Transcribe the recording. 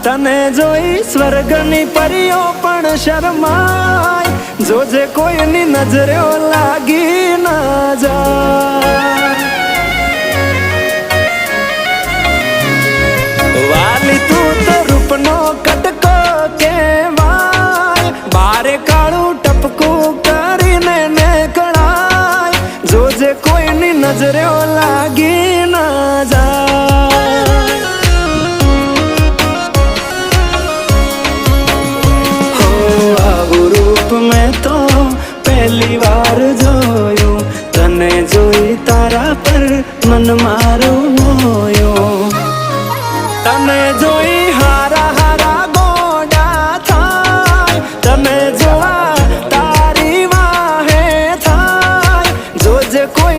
तने जोई स्वर्गनी परियो पण शर्माय जोजे कोईनी नजरे लागी न जाय वाली तू तो रूपनो कटको केवाय बारे काळू टपकू करीने निकळाय जोजे कोईनी नजरे लागी न जाय हो आवू रूप में तो पहली बार जोयो तने जोई तारा पर मन मारो मोयो तने जोई